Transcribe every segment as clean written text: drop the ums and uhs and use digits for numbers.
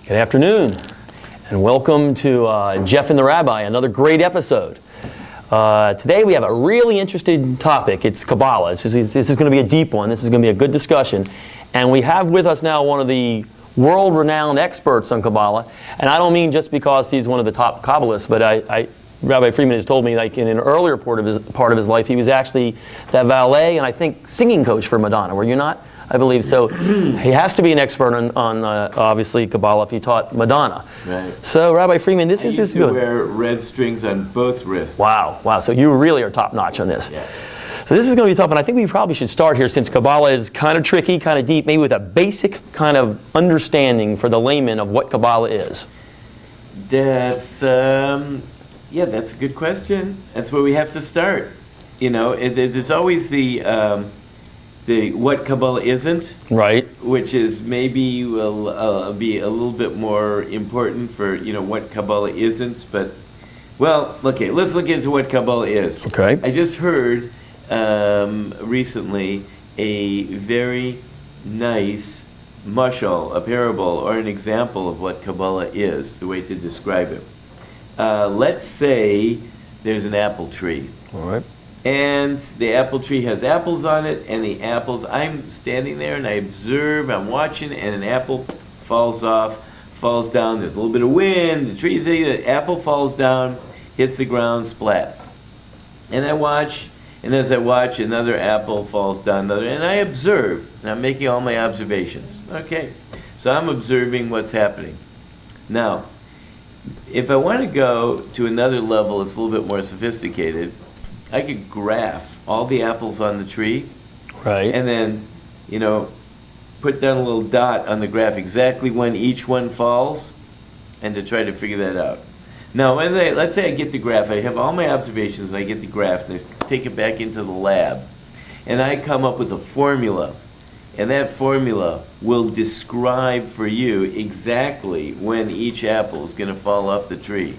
Good afternoon, and welcome to Jeff and the Rabbi, another great episode. Today we have a really interesting topic. It's Kabbalah. This is going to be a deep one. This is going to be a good discussion. And we have with us now one of the world-renowned experts on Kabbalah. And I don't mean just because he's one of the top Kabbalists, but Rabbi Friedman has told me, like in an earlier part of his life, he was actually the valet and I think singing coach for Madonna. Were you not? I believe so. He has to be an expert on obviously Kabbalah if he taught Madonna. Right. So Rabbi Friedman, this I is used to good. wear red strings on both wrists. Wow. So you really are top notch on this. Yeah. So this is going to be tough, and I think we probably should start here since Kabbalah is kind of tricky, kind of deep, maybe with a basic kind of understanding for the layman of what Kabbalah is. That's that's a good question. That's where we have to start. You know, there's always the what Kabbalah isn't, Right. which is maybe will be a little bit more important for what Kabbalah isn't. But okay, let's look into what Kabbalah is. Okay. I just heard recently a very nice mashal, a parable, or an example of what Kabbalah is, the way to describe it. Let's say there's an apple tree. All right. And the apple tree has apples on it, and the apples, I'm standing there and I observe, I'm watching, and an apple falls down, there's a little bit of wind, the apple falls down, hits the ground, splat. And I watch, and as I watch, another apple falls down, and I observe, and I'm making all my observations. Okay, so I'm observing what's happening. Now, if I want to go to another level that's a little bit more sophisticated, I could graph all the apples on the tree, Right. and then, put down a little dot on the graph exactly when each one falls, and to try to figure that out. Now, let's say I get the graph, I have all my observations, and I get the graph, and I take it back into the lab, and I come up with a formula, and that formula will describe for you exactly when each apple is going to fall off the tree,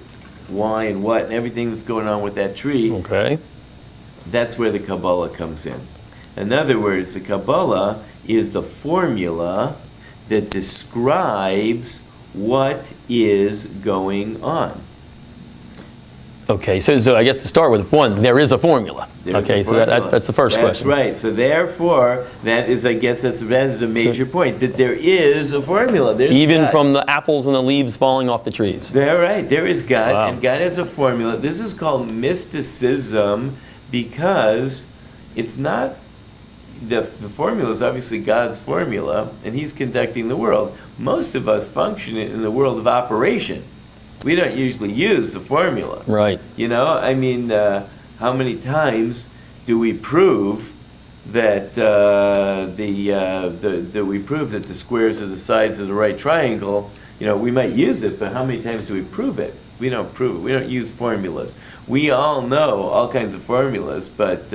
why and what, and everything that's going on with that tree. Okay. That's where the Kabbalah comes in. In other words, the Kabbalah is the formula that describes what is going on. Okay. So I guess to start with, one, there is a formula. So that's the first question. That's right. So therefore, that is a major point, that there is a formula. Even God. From the apples and the leaves falling off the trees. They're right. There is God, Wow. and God has a formula. This is called mysticism because it's not, the formula is obviously God's formula, and He's conducting the world. Most of us function in the world of operation. We don't usually use the formula. Right. How many times do we prove that the squares are the sides of the right triangle? We might use it, but how many times do we prove it? We don't prove it. We don't use formulas. We all know all kinds of formulas, but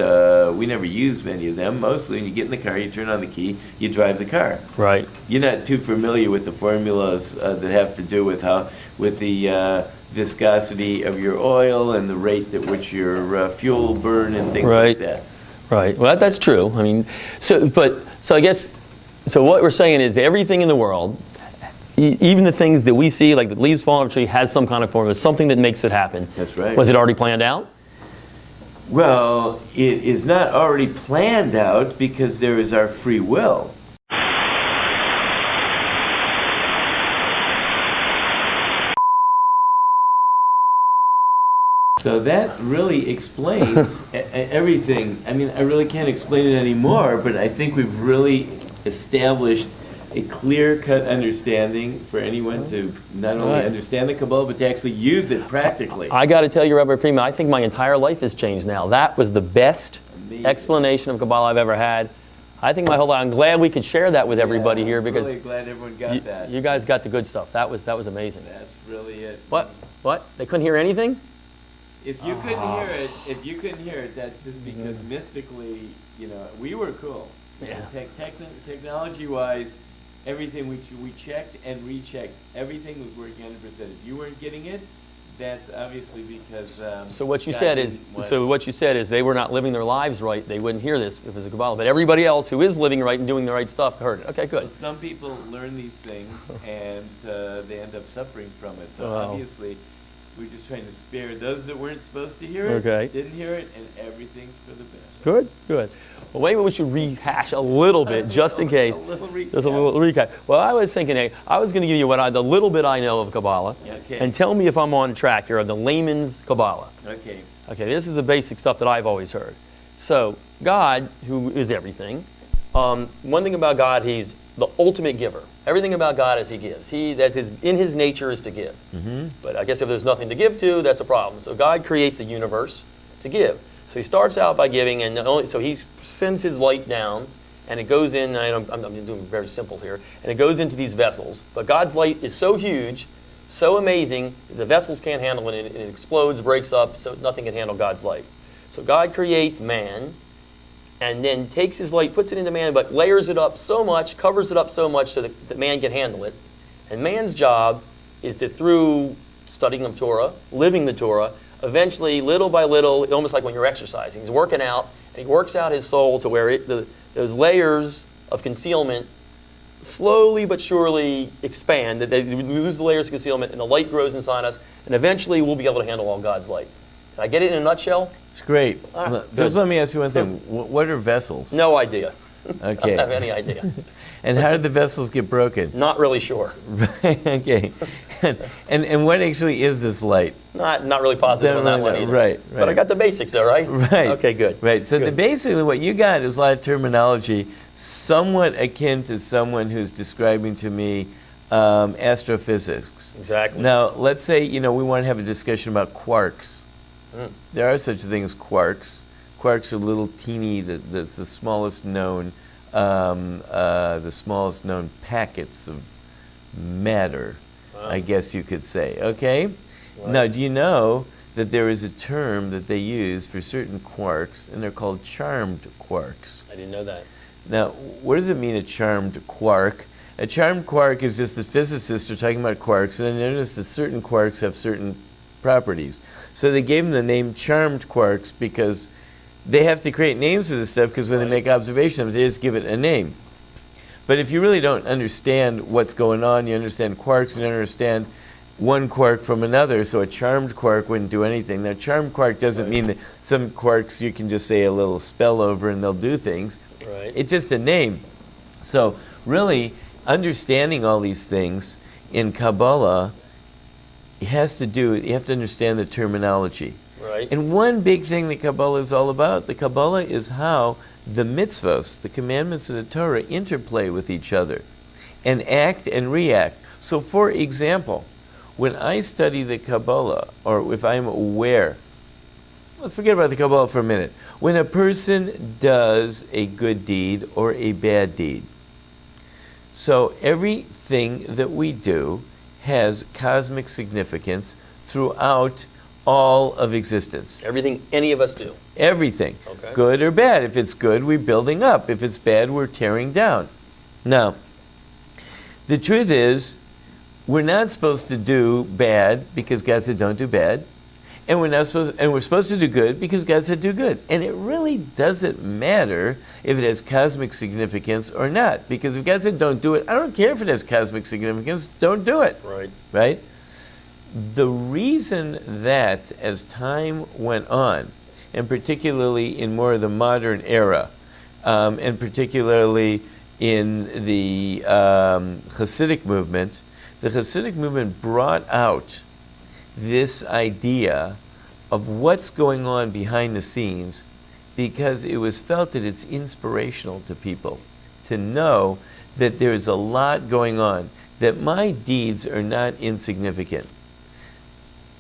we never use many of them. Mostly when you get in the car, you turn on the key, you drive the car. Right. You're not too familiar with the formulas that have to do with the viscosity of your oil and the rate at which your fuel burn and things like that. Right. Well, that's true. So I guess what we're saying is everything in the world, even the things that we see, like the leaves falling off a tree, has some kind of formula, something that makes it happen. That's right. Was it already planned out? Well, it is not already planned out because there is our free will. So that really explains everything. I really can't explain it anymore, but I think we've really established a clear-cut understanding for anyone to not only understand the Kabbalah, but to actually use it practically. I got to tell you, Rabbi Friedman, I think my entire life has changed now. That was the best explanation of Kabbalah I've ever had. I think my whole life. I'm glad we could share that with everybody here because I'm really glad everyone got that. You guys got the good stuff. That was amazing. That's really it. What? They couldn't hear anything? If you couldn't hear it, that's just because mystically, we were cool. Yeah. Technology-wise, everything we checked and rechecked, everything was working 100%. If you weren't getting it, that's obviously because. So what you God said is, didn't want- so what you said is they were not living their lives right. They wouldn't hear this if it was a Kabbalah. But everybody else who is living right and doing the right stuff heard it. Okay, good. Some people learn these things and they end up suffering from it. So Wow. obviously, we're just trying to spare those that weren't supposed to hear it, Okay. didn't hear it, and everything's for the best. Good, good. Well, maybe we should rehash a little bit, just in case. A little recap. There's a little recap. Well, I was thinking, hey, I was going to give you the little bit I know of Kabbalah, Okay. and tell me if I'm on track here of the layman's Kabbalah. Okay. Okay, this is the basic stuff that I've always heard. So, God, who is everything, one thing about God, He's the ultimate giver. Everything about God is He gives. In His nature is to give. Mm-hmm. But I guess if there's nothing to give to, that's a problem. So God creates a universe to give. So He starts out by giving, so He sends His light down, and it goes in. I'm doing very simple here, and it goes into these vessels. But God's light is so huge, so amazing, the vessels can't handle it, and it explodes, breaks up, so nothing can handle God's light. So God creates man, and then takes His light, puts it into man, but layers it up so much, covers it up so much so that man can handle it. And man's job is to, through studying of Torah, living the Torah, eventually, little by little, almost like when you're exercising, he's working out, and he works out his soul to where those layers of concealment slowly but surely expand, that they lose the layers of concealment, and the light grows inside us, and eventually we'll be able to handle all God's light. Did I get it in a nutshell? It's great. Ah, Just good. let me ask you one thing. What are vessels? No idea. I Okay. don't have any idea. And how did the vessels get broken? Not really sure. Okay. And what actually is this light? Not really positive on that one either. Right, But I got the basics there, right? Right. Okay, good. Right. So Good. basically what you got is a lot of terminology somewhat akin to someone who's describing to me astrophysics. Exactly. Now, let's say, we want to have a discussion about quarks. There are such things as quarks. Quarks are little teeny, the smallest known packets of matter, I guess you could say. Okay? Right. Now, do you know that there is a term that they use for certain quarks, and they're called charmed quarks? I didn't know that. Now, what does it mean, a charmed quark? A charmed quark is just the physicists are talking about quarks, and they notice that certain quarks have certain properties. So they gave them the name charmed quarks because they have to create names for this stuff, because when they make observations, they just give it a name. But if you really don't understand what's going on, you understand quarks, you don't understand one quark from another, so a charmed quark wouldn't do anything. Now, charmed quark doesn't mean that some quarks you can just say a little spell over and they'll do things. Right. It's just a name. So really, understanding all these things in Kabbalah you have to understand the terminology. Right. And one big thing that Kabbalah is all about, the Kabbalah is how the mitzvahs, the commandments of the Torah, interplay with each other and act and react. So for example, when I study the Kabbalah, or if I'm aware, let's forget about the Kabbalah for a minute. When a person does a good deed or a bad deed, so everything that we do has cosmic significance throughout all of existence. Everything any of us do. Everything. Okay. Good or bad. If it's good, we're building up. If it's bad, we're tearing down. Now, the truth is, we're not supposed to do bad because God said don't do bad. And we're supposed to do good because God said do good. And it really doesn't matter if it has cosmic significance or not. Because if God said don't do it, I don't care if it has cosmic significance, don't do it. Right. Right? The reason that as time went on, and particularly in more of the modern era, and particularly in the Hasidic movement, the Hasidic movement brought out this idea of what's going on behind the scenes, because it was felt that it's inspirational to people to know that there's a lot going on, that my deeds are not insignificant.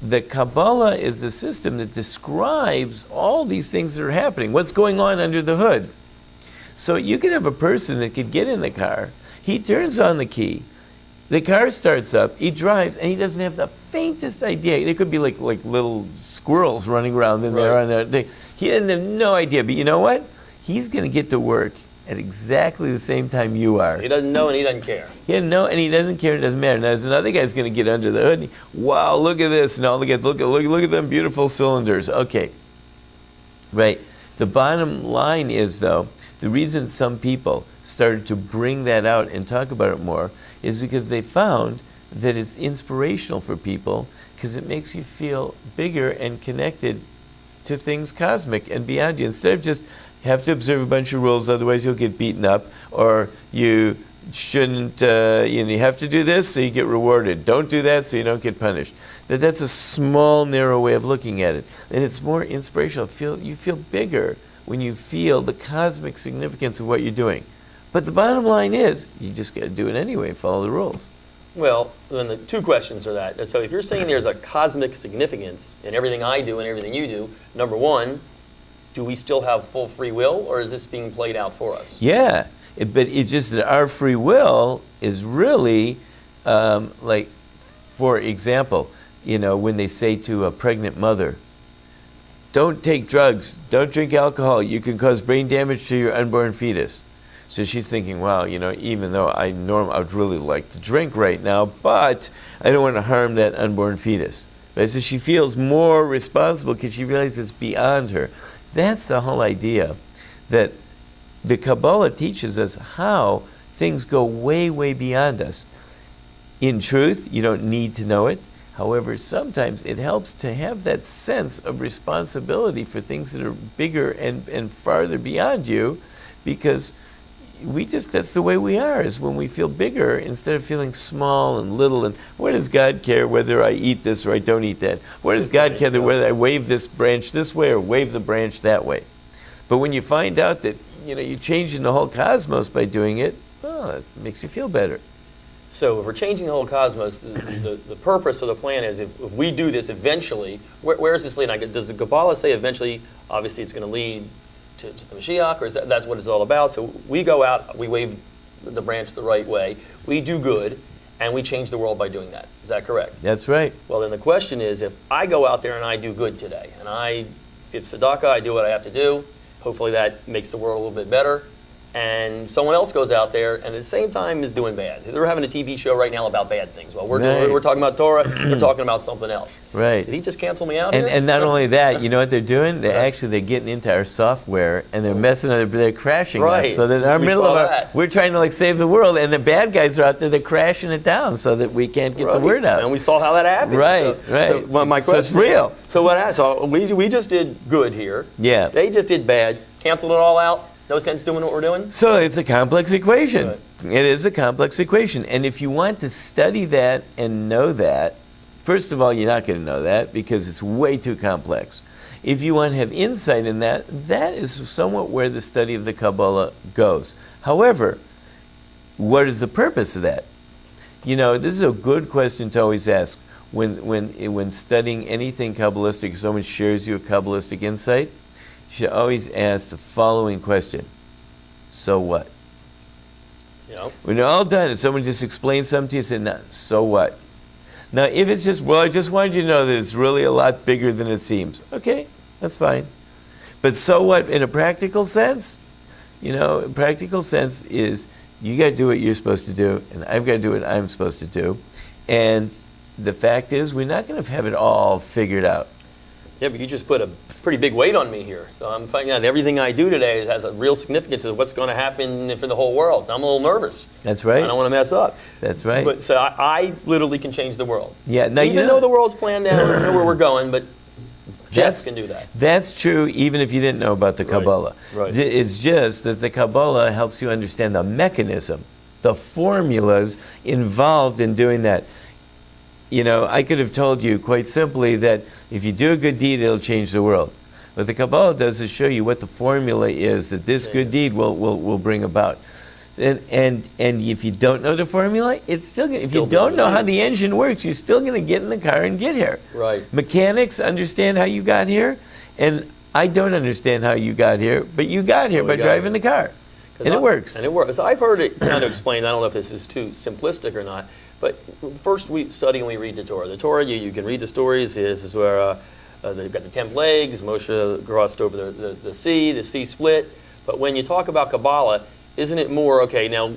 The Kabbalah is the system that describes all these things that are happening, what's going on under the hood. So you could have a person that could get in the car, he turns on the key, the car starts up, he drives, and he doesn't have the faintest idea. There could be like little squirrels running around in there. Right. He doesn't have no idea. But you know what? He's going to get to work, at exactly the same time you are. He doesn't know and he doesn't care. He doesn't know and he doesn't care. It doesn't matter. Now there's another guy's going to get under the hood. And wow, look at this! And all the guys look at them beautiful cylinders. Okay, right. The bottom line is though, the reason some people started to bring that out and talk about it more is because they found that it's inspirational for people because it makes you feel bigger and connected to things cosmic and beyond you. Instead of just have to observe a bunch of rules, otherwise you'll get beaten up, or you shouldn't, you have to do this so you get rewarded. Don't do that so you don't get punished. That's a small, narrow way of looking at it. And it's more inspirational. You feel bigger when you feel the cosmic significance of what you're doing. But the bottom line is, you just got to do it anyway, follow the rules. Well, then the two questions are that. So if you're saying there's a cosmic significance in everything I do and everything you do, number one, do we still have full free will, or is this being played out for us? Yeah, but it's just that our free will is really, like, for example, when they say to a pregnant mother, don't take drugs, don't drink alcohol, you can cause brain damage to your unborn fetus. So she's thinking, wow, even though I would really like to drink right now, but I don't want to harm that unborn fetus. Right? So she feels more responsible because she realizes it's beyond her. That's the whole idea, that the Kabbalah teaches us how things go way, way beyond us. In truth, you don't need to know it. However, sometimes it helps to have that sense of responsibility for things that are bigger and farther beyond you, because that's the way we are, is when we feel bigger instead of feeling small and little. And where does God care whether I eat this or I don't eat that? Where does God care whether I wave this branch this way or wave the branch that way? But when you find out that you're changing the whole cosmos by doing it, well, it makes you feel better. So if we're changing the whole cosmos, the purpose of the plan is if we do this eventually, where is this leading? Does the Kabbalah say eventually, obviously it's going to lead to the Mashiach, or that's what it's all about? So we go out, we wave the branch the right way, we do good, and we change the world by doing that. Is that correct? That's right. Well, then the question is, if I go out there and I do good today, and I give tzedakah, I do what I have to do, hopefully that makes the world a little bit better, and someone else goes out there and at the same time is doing bad. They're having a TV show right now about bad things. Well, we're talking about Torah, they're talking about something else. Right. Did he just cancel me out and, here? and not only that, you know what they're doing? They're getting into our software and they're messing with it, they're crashing us. So that in our middle of we're trying to save the world, and the bad guys are out there, they're crashing it down so that we can't get the word out. And we saw how that happened. Right, right. So my question it's real. So we just did good here. Yeah. They just did bad. Canceled it all out. No sense doing what we're doing? So it's a complex equation. Right. It is a complex equation. And if you want to study that and know that, first of all, you're not going to know that because it's way too complex. If you want to have insight in that, that is somewhat where the study of the Kabbalah goes. However, what is the purpose of that? This is a good question to always ask. When studying anything Kabbalistic, if someone shares you a Kabbalistic insight, you should always ask the following question: so what? When you're all done, if someone just explains something to you, say, no, so what? Now, if it's just, well, I just wanted you to know that it's really a lot bigger than it seems. Okay, that's fine. But so what in a practical sense? A practical sense is you got to do what you're supposed to do, and I've got to do what I'm supposed to do. And the fact is, we're not going to have it all figured out. Yeah, but you just put a pretty big weight on me here. So I'm finding out everything I do today has a real significance of what's going to happen for the whole world. So I'm a little nervous. That's right. I don't want to mess up. That's right. But so I literally can change the world. Yeah. Now, even though the world's planned out, I know where we're going, but Jeff can do that. That's true even if you didn't know about the Kabbalah. Right. It's just that the Kabbalah helps you understand the mechanism, the formulas involved in doing that. I could have told you quite simply that if you do a good deed, it'll change the world. What the Kabbalah does is show you what the formula is that this good deed will bring about. And if you don't know the formula, it's still gonna, if you don't know how the engine works, you're still going to get in the car and get here. Right. Mechanics understand how you got here, and I don't understand how you got here, but you got here by driving the car. And it works. And it works. So I've heard it kind of explained, I don't know if this is too simplistic or not, but first we study and we read the Torah. The Torah, you can read the stories. This is where they've got the 10 plagues. Moshe crossed over the sea split. But when you talk about Kabbalah, isn't it more, okay, now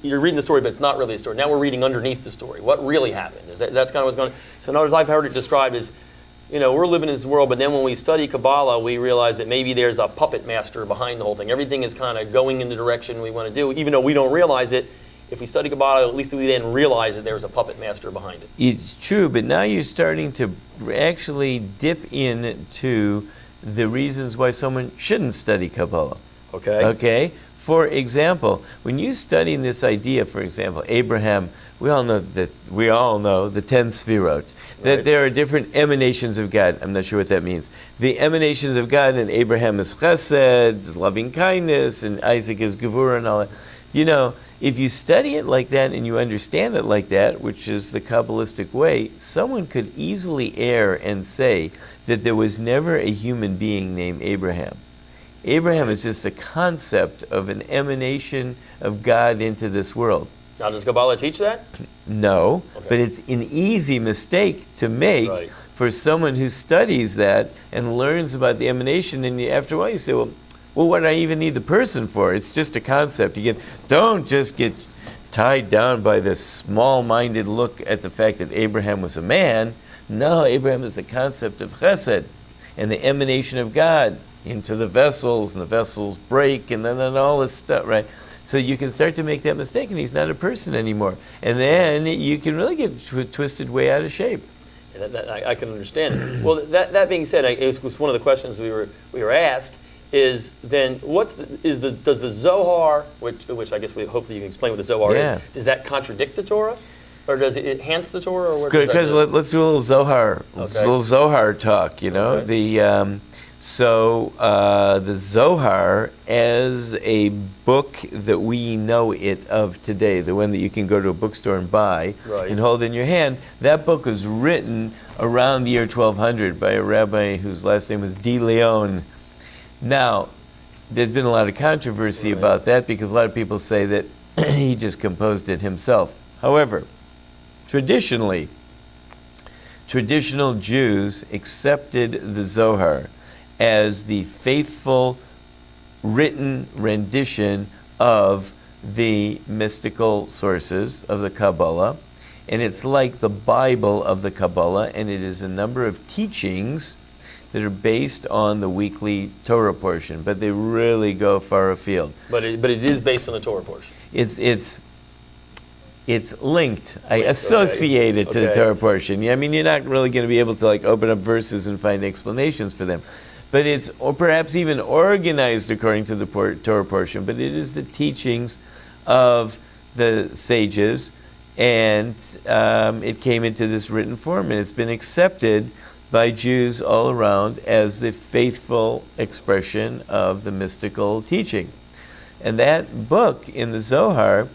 you're reading the story, but it's not really a story. Now we're reading underneath the story. What really happened? That's kind of what's going on. So in other words, I've heard it described as, we're living in this world, but then when we study Kabbalah, we realize that maybe there's a puppet master behind the whole thing. Everything is kind of going in the direction we want to do, even though we don't realize it. If we study Kabbalah, at least we then realize that there's a puppet master behind it. It's true, but now you're starting to actually dip into the reasons why someone shouldn't study Kabbalah. Okay. Okay? For example, when you study this idea, for example, Abraham, we all know the 10 Sfirot, that Right. there are different emanations of God. I'm not sure what that means. The emanations of God, and Abraham is chesed, loving kindness, and Isaac is gevurah, and all that. If you study it like that and you understand it like that, which is the Kabbalistic way, someone could easily err and say that there was never a human being named Abraham. Abraham is just a concept of an emanation of God into this world. Now, does Kabbalah teach that? No, Okay. but it's an easy mistake to make Right. for someone who studies that and learns about the emanation, and after a while you say, well, what do I even need the person for? It's just a concept. Don't just get tied down by this small-minded look at the fact that Abraham was a man. No, Abraham is the concept of chesed and the emanation of God into the vessels, and the vessels break, and then all this stuff, right? So you can start to make that mistake, and he's not a person anymore. And then you can really get twisted way out of shape. And I can understand it. Well, that being said, it was one of the questions we were asked. Is then does the Zohar, which I guess hopefully you can explain what the Zohar Yeah. is, does that contradict the Torah, or does it enhance the Torah, or what does that Because do? let's do a little Zohar, Okay. little Zohar talk. Okay. The Zohar as a book that we know it of today, the one that you can go to a bookstore and buy Right. and hold in your hand. That book was written around the year 1200 by a rabbi whose last name was De Leon. Now, there's been a lot of controversy Right. about that because a lot of people say that he just composed it himself. However, traditional Jews accepted the Zohar as the faithful written rendition of the mystical sources of the Kabbalah. And it's like the Bible of the Kabbalah, and it is a number of teachings that are based on the weekly Torah portion, but they really go far afield. But it is based on the Torah portion. It's linked. I Linked, associate it to the okay. Torah portion. Yeah, I mean, you're not really going to be able to open up verses and find explanations for them, but it's or perhaps even organized according to the Torah portion. But it is the teachings of the sages, and it came into this written form, and it's been accepted by Jews all around as the faithful expression of the mystical teaching. And that book in the Zohar,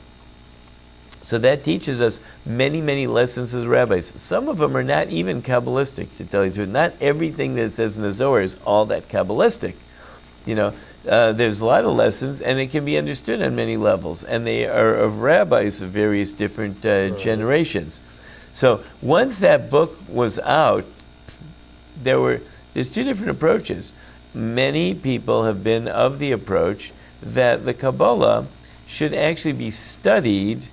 so that teaches us many, many lessons of the rabbis. Some of them are not even Kabbalistic, to tell you the truth. Not everything that it says in the Zohar is all that Kabbalistic. There's a lot of lessons, and it can be understood on many levels. And they are of rabbis of various different generations. So once that book was out, there's two different approaches. Many people have been of the approach that the Kabbalah should actually be studied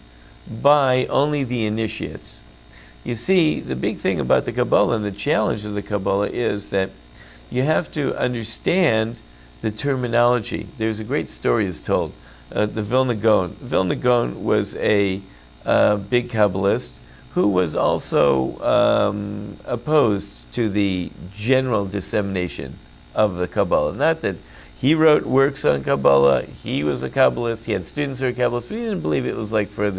by only the initiates. You see, the big thing about the Kabbalah and the challenge of the Kabbalah is that you have to understand the terminology. There's a great story is told. The Vilna Gaon. Vilna Gaon was a big Kabbalist who was also opposed to the general dissemination of the Kabbalah. Not that he wrote works on Kabbalah, he was a Kabbalist, he had students who were Kabbalists, but he didn't believe it was for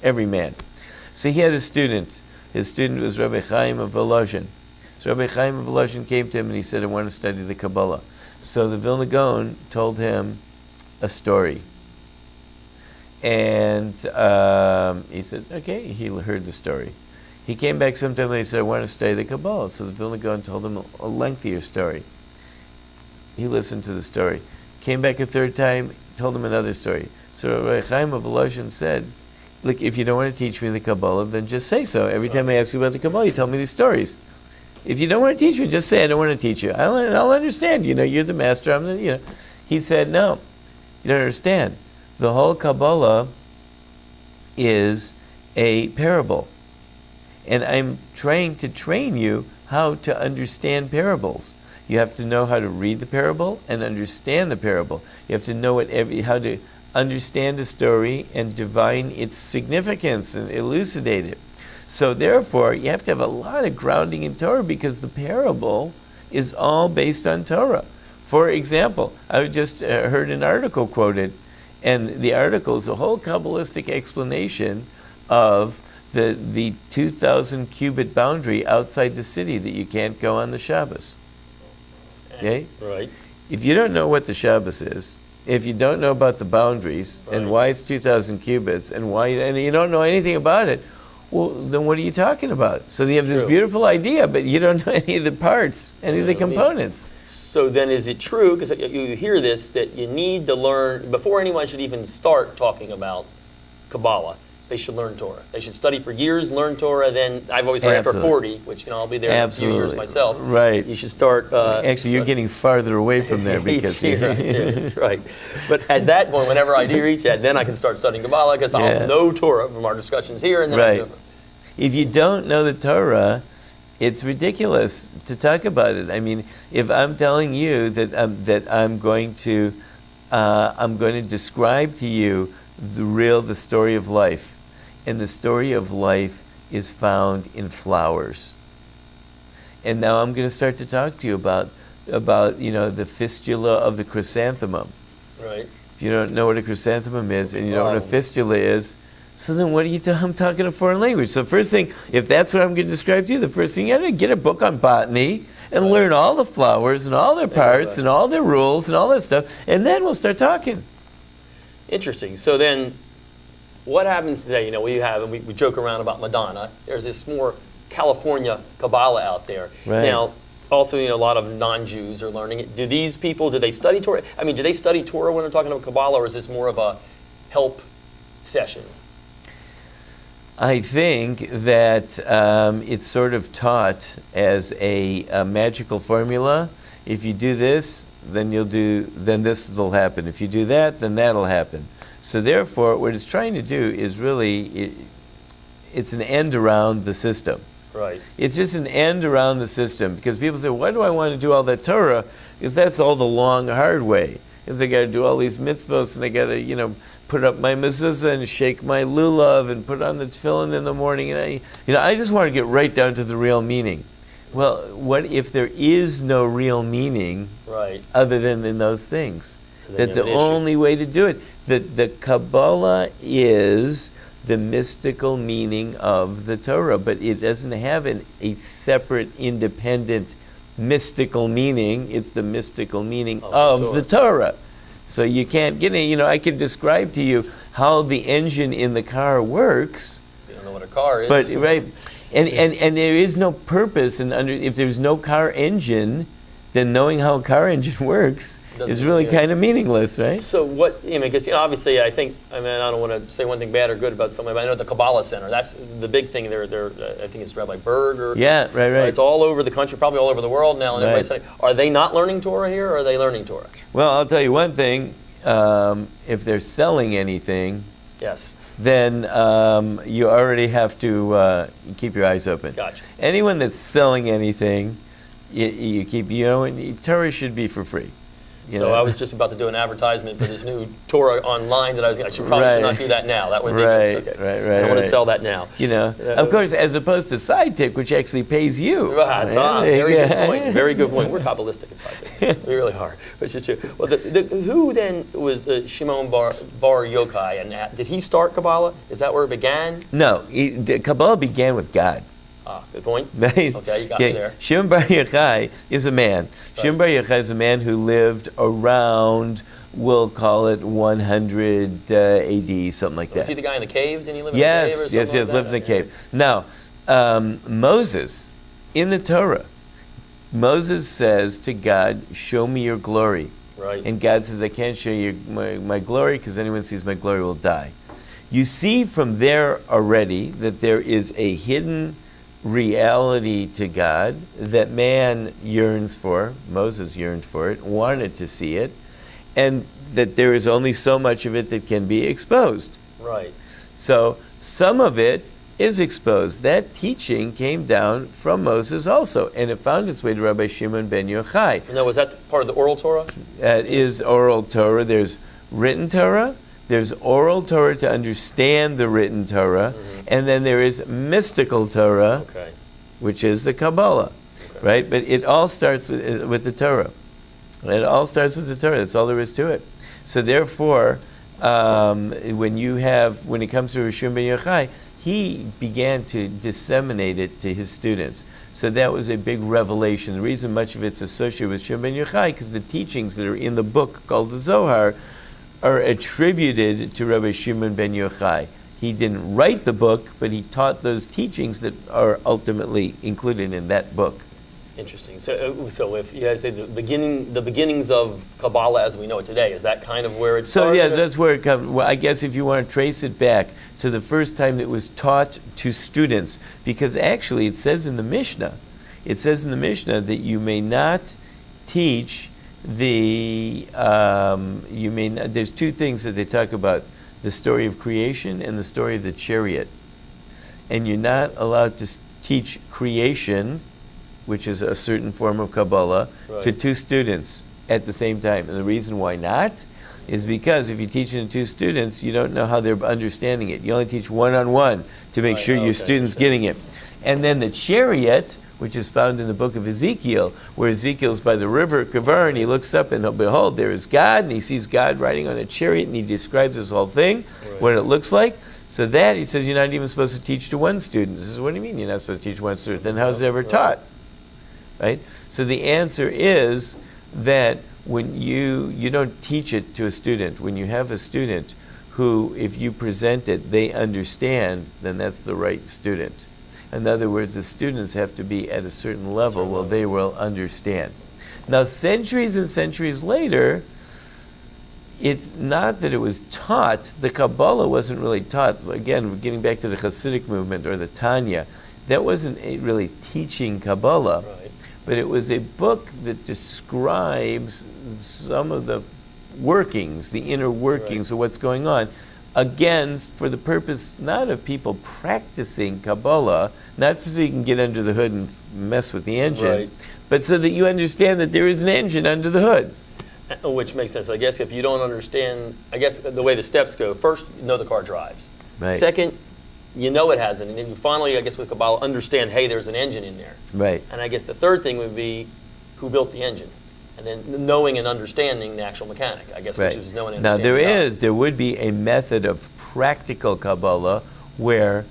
every man. So he had a student. His student was Rabbi Chaim of Volozhin. So Rabbi Chaim of Volozhin came to him and he said, I want to study the Kabbalah. So the Vilna Gaon told him a story. And he said, okay, he heard the story. He came back sometime later and he said, I want to study the Kabbalah. So the Vilna Gaon told him a lengthier story. He listened to the story. Came back a third time, told him another story. So Rabbi Chaim of Volozhin said, look, if you don't want to teach me the Kabbalah, then just say so. Every time I ask you about the Kabbalah, you tell me these stories. If you don't want to teach me, just say, I don't want to teach you. I'll understand, you're the master, I'm the. He said, no, you don't understand. The whole Kabbalah is a parable. And I'm trying to train you how to understand parables. You have to know how to read the parable and understand the parable. You have to know how to understand a story and divine its significance and elucidate it. So therefore, you have to have a lot of grounding in Torah because the parable is all based on Torah. For example, I just heard an article quoted, and the article is a whole Kabbalistic explanation of the 2,000 cubit boundary outside the city that you can't go on the Shabbos. Okay? Right. If you don't know what the Shabbos is, if you don't know about the boundaries and why it's 2,000 cubits and you don't know anything about it, well, then what are you talking about? So you have this beautiful idea, but you don't know any of the parts, any of the components. So then is it true, because you hear this, that you need to learn, before anyone should even start talking about Kabbalah, they should learn Torah. They should study for years, learn Torah, then I've always heard after 40, which I'll be there in a few years myself. Right. You should start... Actually, you're getting farther away from there because... Right. But at that point, whenever I do reach that, then I can start studying Kabbalah because I'll know Torah from our discussions here. And then If you don't know the Torah, it's ridiculous to talk about it. I mean, if I'm telling you that I'm going to describe to you the story of life, and the story of life is found in flowers. And now I'm going to start to talk to you about the fistula of the chrysanthemum. Right. If you don't know what a chrysanthemum is and you don't know what a fistula is, so then what do you tell? I'm talking a foreign language. So first thing, if that's what I'm going to describe to you, the first thing you got to get a book on botany and learn all the flowers and all their parts and all their rules and all that stuff, and then we'll start talking. Interesting. So then, what happens today? We joke around about Madonna. There's this more California Kabbalah out there. Right. Now, also, a lot of non-Jews are learning it. Do these people, do they study Torah? I mean, do they study Torah when they're talking about Kabbalah, or is this more of a help session? I think that it's sort of taught as a magical formula. If you do this, then this will happen. If you do that, then that'll happen. So therefore, what it's trying to do is really, it's an end around the system. Right. It's just an end around the system, because people say, why do I want to do all that Torah? Because that's all the long, hard way. Because I got to do all these mitzvahs, and I got to, put up my mezuzah and shake my lulav and put on the tefillin in the morning. And I just want to get right down to the real meaning. Well, what if there is no real meaning other than in those things? So that the only way to do it, that the Kabbalah is the mystical meaning of the Torah, but it doesn't have a separate, independent, mystical meaning. It's the mystical meaning of the Torah. So you can't get it. I can describe to you how the engine in the car works. You don't know what a car is. But and there is no purpose, and if there's no car engine, then knowing how a car engine works is really kind of meaningless, right? So what, because obviously I don't want to say one thing bad or good about somebody, but I know the Kabbalah Center, that's the big thing there. I think it's Rabbi Berg. Right. It's all over the country, probably all over the world now. And everybody's saying, are they not learning Torah here, or are they learning Torah? Well, I'll tell you one thing. If they're selling anything, then you already have to keep your eyes open. Gotcha. Anyone that's selling anything, you keep, Torah should be for free. I was just about to do an advertisement for this new Torah online that I should probably not do that now. That would be okay. I don't want to sell that now. Of course, as opposed to side tip, which actually pays you. Very good point. Very good point. We're Kabbalistic in side tip. We really are. Which is true. Well, who then was Shimon Bar Yochai, and did he start Kabbalah? Is that where it began? No, Kabbalah began with God. Good point. Okay, you got me there. Shimon Bar Yochai is a man. Right. Shimon Bar Yochai is a man who lived around, we'll call it 100 AD, something like that. Was he the guy in the cave? Didn't he live in a cave or something? Yes, lived in a cave. Now, Moses, in the Torah, Moses says to God, show me your glory. Right. And God says, I can't show you my glory, because anyone sees my glory will die. You see from there already that there is a hidden reality to God that man yearns for. Moses yearned for it, wanted to see it, and that there is only so much of it that can be exposed. Right. So some of it is exposed. That teaching came down from Moses also, and it found its way to Rabbi Shimon ben Yochai. Now, was that part of the oral Torah? That is oral Torah. There's written Torah, there's oral Torah to understand the written Torah, and then there is mystical Torah, Okay. which is the Kabbalah, Okay. right? But it all starts with the Torah. It all starts with the Torah. That's all there is to it. So therefore, when it comes to Rishon ben Yochai, he began to disseminate it to his students. So that was a big revelation. The reason much of it's associated with Shimon ben Yochai, because the teachings that are in the book called the Zohar are attributed to Rabbi Shimon ben Yochai. He didn't write the book, but he taught those teachings that are ultimately included in that book. Interesting. So if you guys say the beginnings of Kabbalah as we know it today, is that kind of where it So started? yes, that's where it comes. Well, I guess if you want to trace it back to the first time it was taught to students, because actually it says in the Mishnah that you may not teach there's two things that they talk about: the story of creation and the story of the chariot. And you're not allowed to teach creation, which is a certain form of Kabbalah, Right. to two students at the same time. And the reason why not is because if you teach it to two students, you don't know how they're understanding it. You only teach one-on-one to make Right, sure your okay, student's getting it. And then the chariot, which is found in the book of Ezekiel, where Ezekiel's by the river Kavar, and he looks up and behold, there is God, and he sees God riding on a chariot, and he describes this whole thing, Right. what it looks like. So that, he says, you're not even supposed to teach to one student. This is, what do you mean you're not supposed to teach one student? Then how's it ever taught? Right? So the answer is that when you don't teach it to a student, when you have a student who, if you present it, they understand, then that's the right student. In other words, the students have to be at a certain level where they will understand. Now, centuries and centuries later, it's not that it was taught. The Kabbalah wasn't really taught. Again, getting back to the Hasidic movement or the Tanya, that wasn't really teaching Kabbalah. Right. But it was a book that describes some of the workings, the inner workings of what's going on. Again, for the purpose not of people practicing Kabbalah, not so you can get under the hood and mess with the engine, Right. but so that you understand that there is an engine under the hood. Which makes sense. I guess if you don't understand, I guess the way the steps go, first, you know the car drives. Right. Second, you know it has it. And then you finally, I guess with Kabbalah, understand, hey, there's an engine in there. Right. And I guess the third thing would be who built the engine. And then knowing and understanding the actual mechanic, I guess, which is knowing and Now understanding. there would be a method of practical Kabbalah where,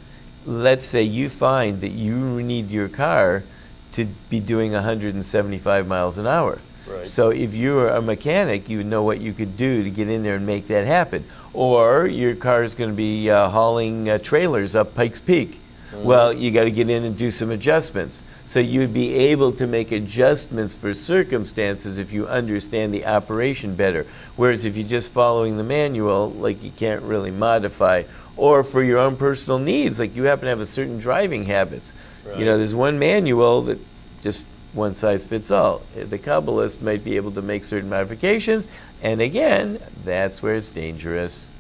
let's say you find that you need your car to be doing 175 miles an hour. Right. So if you were a mechanic, you would know what you could do to get in there and make that happen. Or your car is going to be hauling trailers up Pikes Peak. Well, you got to get in and do some adjustments. So you'd be able to make adjustments for circumstances if you understand the operation better. Whereas if you're just following the manual, like you can't really modify. Or for your own personal needs, like you happen to have a certain driving habits. Right. You know, there's one manual that just one size fits all. The Kabbalist might be able to make certain modifications, and again, that's where it's dangerous.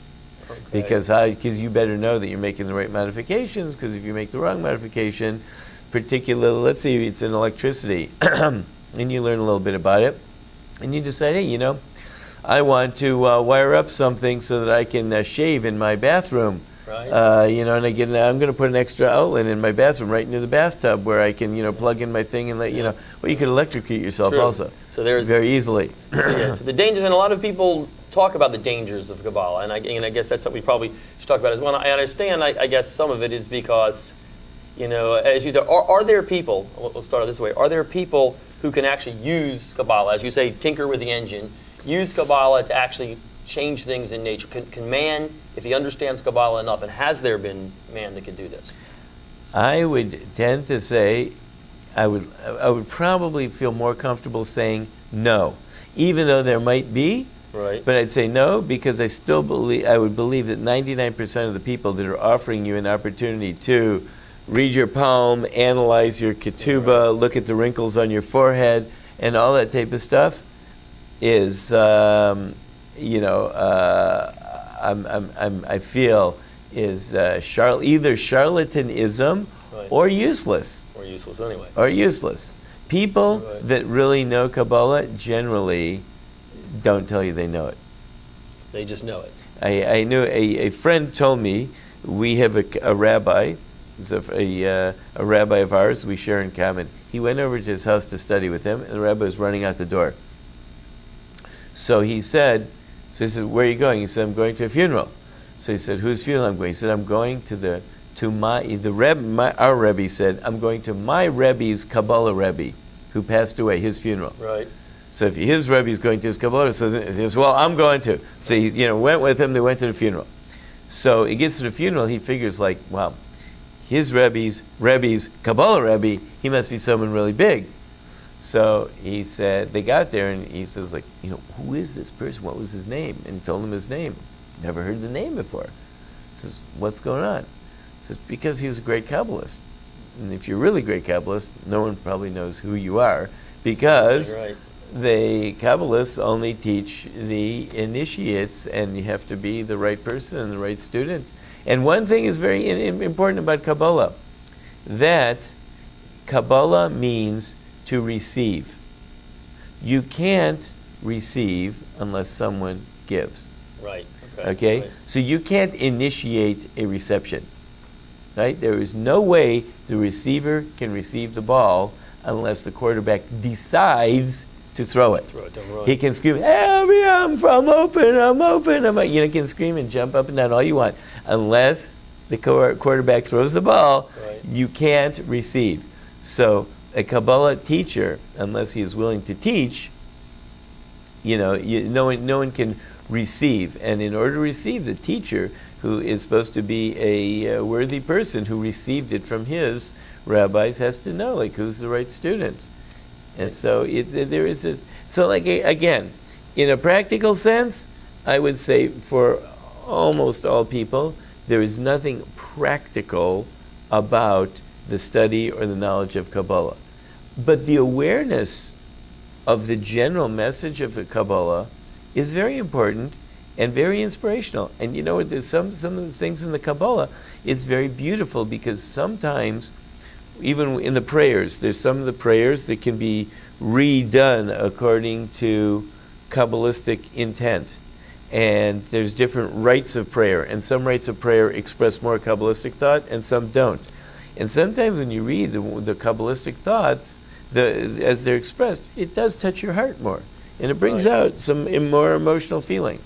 Okay. Because you better know that you're making the right modifications, because if you make the wrong modification, particularly, let's say it's in electricity, and you learn a little bit about it, and you decide, hey, I want to wire up something so that I can shave in my bathroom. Right. And I'm going to put an extra outlet in my bathroom right into the bathtub where I can, plug in my thing and let well, you could electrocute yourself True. also. So there's very easily. so the dangers, and a lot of people talk about the dangers of Kabbalah, and I guess that's something we probably should talk about as well. I understand, I guess some of it is because, as you said, are there people, we'll start this way, are there people who can actually use Kabbalah, as you say, tinker with the engine, use Kabbalah to actually change things in nature? Can man, if he understands Kabbalah enough, and has there been man that could do this? I would tend to say, I would probably feel more comfortable saying no, even though there might be. Right. But I'd say no, because I would believe that 99% of the people that are offering you an opportunity to read your palm, analyze your ketubah, look at the wrinkles on your forehead, and all that type of stuff is I feel is either charlatanism Right. or useless. Or useless anyway. Or useless. People Right. that really know Kabbalah generally don't tell you they know it. They just know it. I knew a friend told me we have a rabbi, who's a rabbi of ours we share in common. He went over to his house to study with him, and the rabbi was running out the door. So he said, where are you going? He said, I'm going to a funeral. So he said, whose funeral I'm going? He said, I'm going our Rebbe said, I'm going to my Rebbe's Kabbalah Rebbe, who passed away, his funeral. Right. So if his Rebbe is going to his Kabbalah, so he says, well, I'm going to. So he went with him, they went to the funeral. So he gets to the funeral, he figures like, wow, his Rebbe's Kabbalah Rebbe, he must be someone really big. So he said, they got there and he says like, who is this person? What was his name? And he told him his name. Never heard the name before. He says, what's going on? He says, because he was a great Kabbalist. And if you're really a great Kabbalist, no one probably knows who you are, because Right. the Kabbalists only teach the initiates, and you have to be the right person and the right student. And one thing is very important about Kabbalah, that Kabbalah means to receive. You can't receive unless someone gives. Right. Okay? Right. So you can't initiate a reception. Right? There is no way the receiver can receive the ball unless the quarterback decides to throw it. Throw it down the road. He can scream, "Hey, I'm open. You can scream and jump up and down all you want. Unless the quarterback throws the ball, Right. you can't receive. So a Kabbalah teacher, unless he is willing to teach, no one can receive. And in order to receive, the teacher, who is supposed to be a worthy person who received it from his rabbis, has to know who's the right student. And so there is this. So again, in a practical sense, I would say for almost all people, there is nothing practical about the study or the knowledge of Kabbalah. But the awareness of the general message of the Kabbalah is very important and very inspirational. And there's some of the things in the Kabbalah, it's very beautiful, because sometimes, even in the prayers, there's some of the prayers that can be redone according to Kabbalistic intent. And there's different rites of prayer, and some rites of prayer express more Kabbalistic thought, and some don't. And sometimes when you read the Kabbalistic thoughts, as they're expressed, it does touch your heart more, and it brings out some more emotional feeling.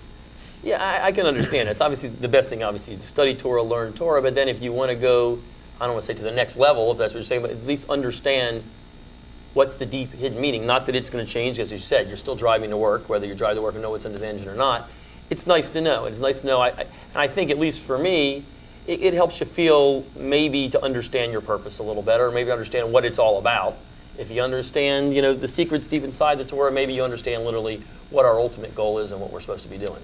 Yeah, I can understand. It's obviously the best thing, obviously, is to study Torah, learn Torah, but then if you want to go, I don't want to say to the next level, if that's what you're saying, but at least understand what's the deep hidden meaning. Not that it's going to change, as you said, you're still driving to work, whether you drive to work and know what's under the engine or not. It's nice to know. It's nice to know. And I think, at least for me, it helps you feel maybe to understand your purpose a little better, maybe understand what it's all about. If you understand, the secrets deep inside the Torah, maybe you understand literally what our ultimate goal is and what we're supposed to be doing.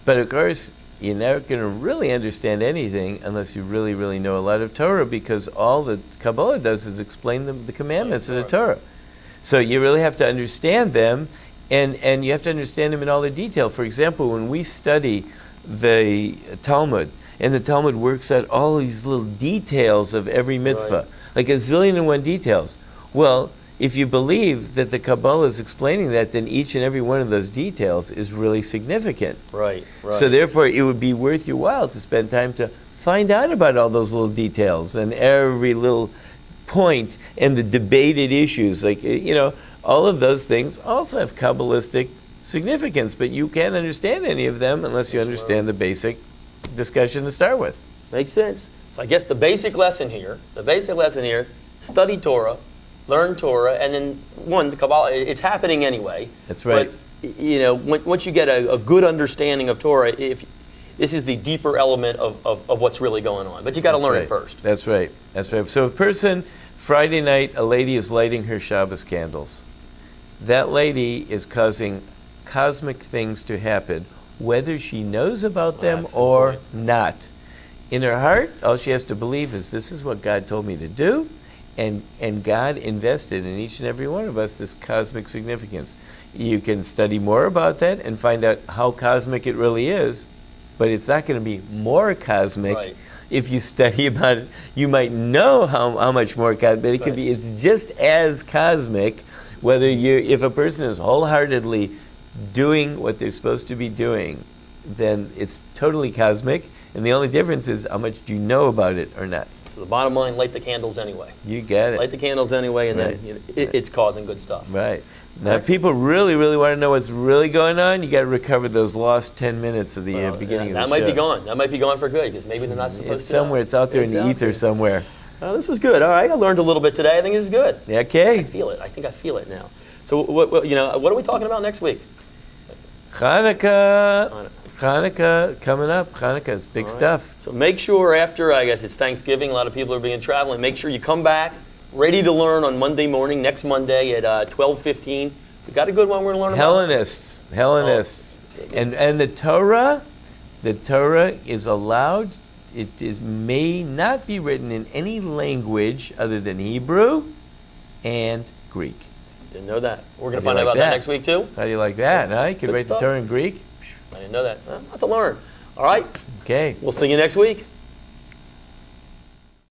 But of course, you're never going to really understand anything unless you really, really know a lot of Torah, because all that Kabbalah does is explain the commandments of the Torah. So you really have to understand them, and you have to understand them in all their detail. For example, when we study the Talmud, and the Talmud works out all these little details of every mitzvah, like a zillion and one details. Well, if you believe that the Kabbalah is explaining that, then each and every one of those details is really significant. Right. So therefore, it would be worth your while to spend time to find out about all those little details and every little point and the debated issues. All of those things also have Kabbalistic significance, but you can't understand any of them unless you understand the basic discussion to start with. Makes sense. So I guess the basic lesson here, study Torah, learn Torah, and then the Kabbalah, it's happening anyway. That's right. But, once you get a good understanding of Torah, if this is the deeper element of what's really going on. But you got to learn it first. That's right. So a person, Friday night, a lady is lighting her Shabbos candles. That lady is causing cosmic things to happen, whether she knows about them or not. In her heart, all she has to believe is, this is what God told me to do, And God invested in each and every one of us this cosmic significance. You can study more about that and find out how cosmic it really is, but it's not going to be more cosmic. Right. If you study about it, you might know how much more cosmic, but it could be, it's just as cosmic, whether if a person is wholeheartedly doing what they're supposed to be doing, then it's totally cosmic, and the only difference is how much do you know about it or not. So the bottom line, light the candles anyway. You get it. Light the candles anyway, and Right. then it's causing good stuff. Right. Now, if people really, really want to know what's really going on, you got to recover those lost 10 minutes of the beginning of the show. That might be gone. That might be gone for good, because maybe they're not supposed It's to. somewhere. It's out there in the ether somewhere. Oh, this is good. All right, I learned a little bit today. I think this is good. Okay. I feel it. I think I feel it now. So, what are we talking about next week? Hanukkah. Hanukkah coming up. Hanukkah is big stuff. So make sure after, I guess it's Thanksgiving, a lot of people are being traveling, make sure you come back ready to learn on Monday morning, next Monday at 12:15. We got a good one we're going to learn about. Hellenists. And the Torah is allowed, may not be written in any language other than Hebrew and Greek. Didn't know that. We're going to How do find you out like about that that? next week too. How do you like that? Huh? You could Good write the stuff. Torah in Greek. I didn't know that. I'll have to learn. All right. Okay. We'll see you next week.